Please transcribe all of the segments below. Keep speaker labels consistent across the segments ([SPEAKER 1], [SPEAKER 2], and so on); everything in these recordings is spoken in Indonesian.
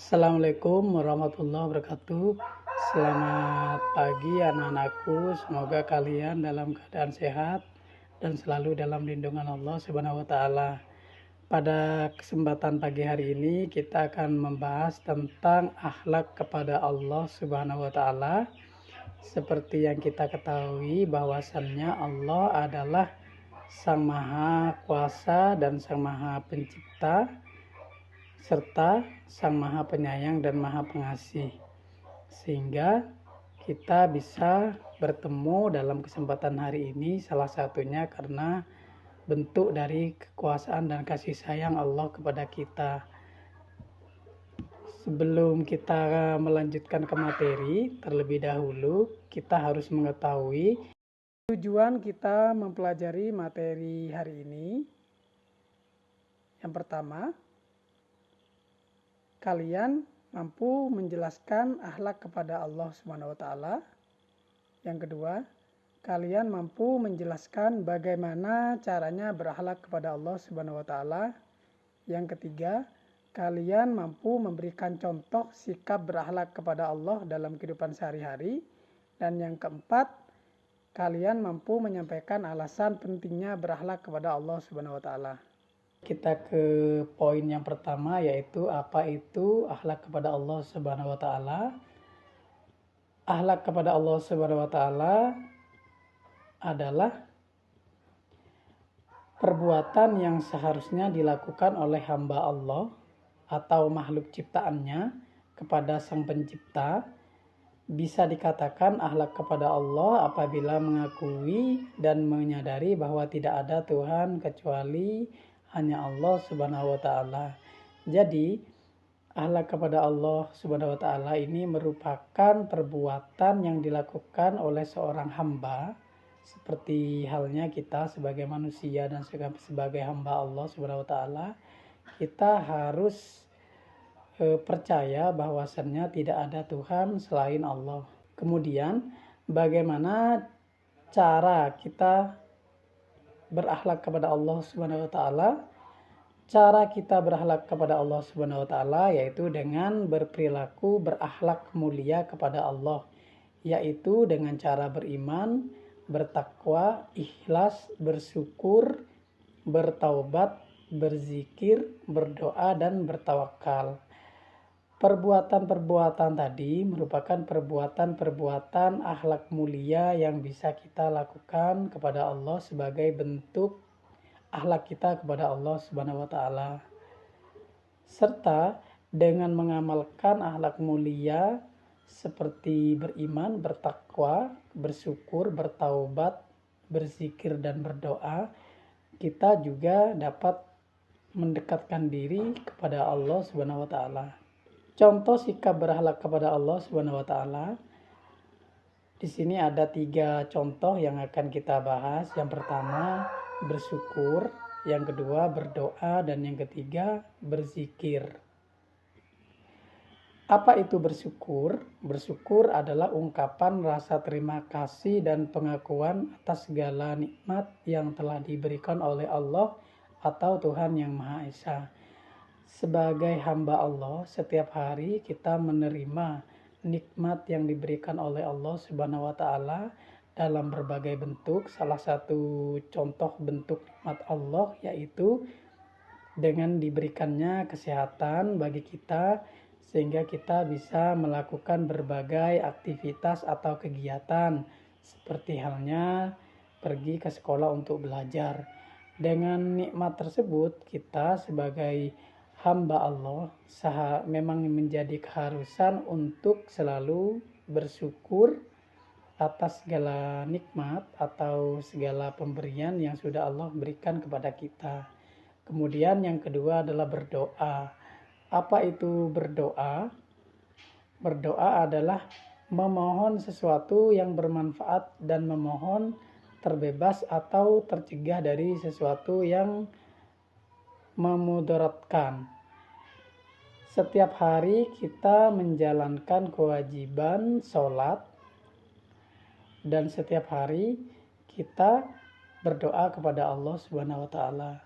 [SPEAKER 1] Assalamualaikum warahmatullahi wabarakatuh. Selamat pagi anak-anakku. Semoga kalian dalam keadaan sehat dan selalu dalam lindungan Allah Subhanahu wa taala. Pada kesempatan pagi hari ini kita akan membahas tentang akhlak kepada Allah Subhanahu wa taala. Seperti yang kita ketahui bahwasannya Allah adalah Sang Maha Kuasa dan Sang Maha Pencipta, serta Sang Maha Penyayang dan Maha Pengasih, sehingga kita bisa bertemu dalam kesempatan hari ini salah satunya karena bentuk dari kekuasaan dan kasih sayang Allah kepada kita. Sebelum kita melanjutkan ke materi, terlebih dahulu kita harus mengetahui tujuan kita mempelajari materi hari ini. Yang pertama, kalian mampu menjelaskan akhlak kepada Allah Subhanahu wa taala. Yang kedua, kalian mampu menjelaskan bagaimana caranya berakhlak kepada Allah Subhanahu wa taala. Yang ketiga, kalian mampu memberikan contoh sikap berakhlak kepada Allah dalam kehidupan sehari-hari. Dan yang keempat, kalian mampu menyampaikan alasan pentingnya berakhlak kepada Allah Subhanahu wa taala. Kita ke poin yang pertama, yaitu apa itu akhlak kepada Allah Subhanahu wa taala. Akhlak kepada Allah Subhanahu wa taala adalah perbuatan yang seharusnya dilakukan oleh hamba Allah atau makhluk ciptaannya kepada Sang Pencipta. Bisa dikatakan akhlak kepada Allah apabila mengakui dan menyadari bahwa tidak ada Tuhan kecuali hanya Allah Subhanahu wa taala. Jadi, akhlak kepada Allah Subhanahu wa taala ini merupakan perbuatan yang dilakukan oleh seorang hamba, seperti halnya kita sebagai manusia dan sebagai hamba Allah Subhanahu wa taala. Kita harus percaya bahwasannya tidak ada Tuhan selain Allah. Kemudian, bagaimana cara kita berakhlak kepada Allah Subhanahu wa taala? Cara kita berakhlak kepada Allah Subhanahu wa taala yaitu dengan berperilaku berakhlak mulia kepada Allah, yaitu dengan cara beriman, bertakwa, ikhlas, bersyukur, bertaubat, berzikir, berdoa, dan bertawakal. Perbuatan-perbuatan tadi merupakan perbuatan-perbuatan akhlak mulia yang bisa kita lakukan kepada Allah sebagai bentuk akhlak kita kepada Allah Subhanahu wa taala. Serta dengan mengamalkan akhlak mulia seperti beriman, bertakwa, bersyukur, bertaubat, berzikir, dan berdoa, kita juga dapat mendekatkan diri kepada Allah Subhanahu wa taala. Contoh sikap berakhlak kepada Allah Subhanahu wa taala. Di sini ada 3 contoh yang akan kita bahas. Yang pertama, bersyukur, yang kedua berdoa, dan yang ketiga berzikir. Apa itu bersyukur? Bersyukur adalah ungkapan rasa terima kasih dan pengakuan atas segala nikmat yang telah diberikan oleh Allah atau Tuhan yang Maha Esa. Sebagai hamba Allah, setiap hari kita menerima nikmat yang diberikan oleh Allah Subhanahu wa taala dalam berbagai bentuk. Salah satu contoh bentuk nikmat Allah yaitu dengan diberikannya kesehatan bagi kita, sehingga kita bisa melakukan berbagai aktivitas atau kegiatan seperti halnya pergi ke sekolah untuk belajar. Dengan nikmat tersebut, kita sebagai hamba Allah memang menjadi keharusan untuk selalu bersyukur atas segala nikmat atau segala pemberian yang sudah Allah berikan kepada kita. Kemudian yang kedua adalah berdoa. Apa itu berdoa? Berdoa adalah memohon sesuatu yang bermanfaat dan memohon terbebas atau tercegah dari sesuatu yang memudaratkan. Setiap hari kita menjalankan kewajiban sholat, dan setiap hari kita berdoa kepada Allah Subhanahu wa taala.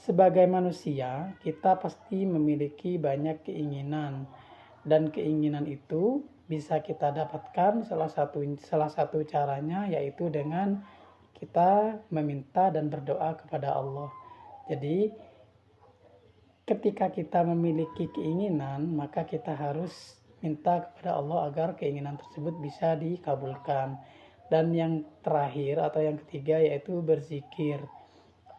[SPEAKER 1] Sebagai manusia, kita pasti memiliki banyak keinginan, dan keinginan itu bisa kita dapatkan salah satu caranya yaitu dengan kita meminta dan berdoa kepada Allah. Jadi ketika kita memiliki keinginan, maka kita harus minta kepada Allah agar keinginan tersebut bisa dikabulkan. Dan yang terakhir atau yang ketiga yaitu berzikir.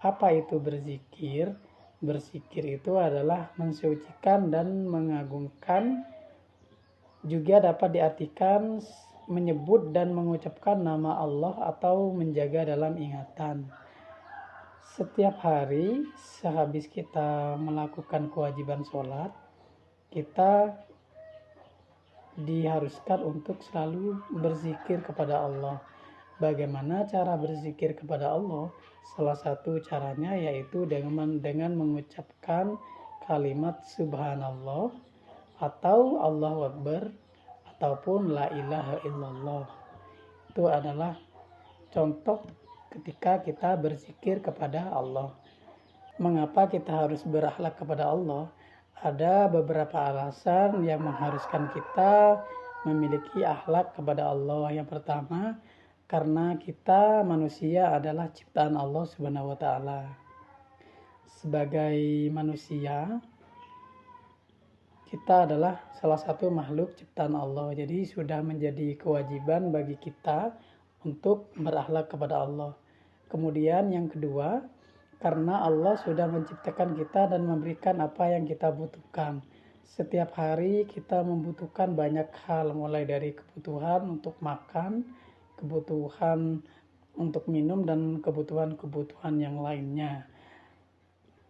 [SPEAKER 1] Apa itu berzikir? Berzikir itu adalah mensucikan dan mengagungkan, juga dapat diartikan menyebut dan mengucapkan nama Allah atau menjaga dalam ingatan. Setiap hari sehabis kita melakukan kewajiban sholat, kita diharuskan untuk selalu berzikir kepada Allah. Bagaimana cara berzikir kepada Allah? Salah satu caranya yaitu dengan mengucapkan kalimat subhanallah atau Allahu Akbar ataupun la ilaha illallah. Itu adalah contoh ketika kita berzikir kepada Allah. Mengapa kita harus berakhlak kepada Allah? Ada beberapa alasan yang mengharuskan kita memiliki akhlak kepada Allah. Yang pertama, karena kita manusia adalah ciptaan Allah Subhanahu wa taala. Sebagai manusia, kita adalah salah satu makhluk ciptaan Allah. Jadi sudah menjadi kewajiban bagi kita untuk berakhlak kepada Allah. Kemudian yang kedua, karena Allah sudah menciptakan kita dan memberikan apa yang kita butuhkan. Setiap hari kita membutuhkan banyak hal, mulai dari kebutuhan untuk makan, kebutuhan untuk minum, dan kebutuhan-kebutuhan yang lainnya.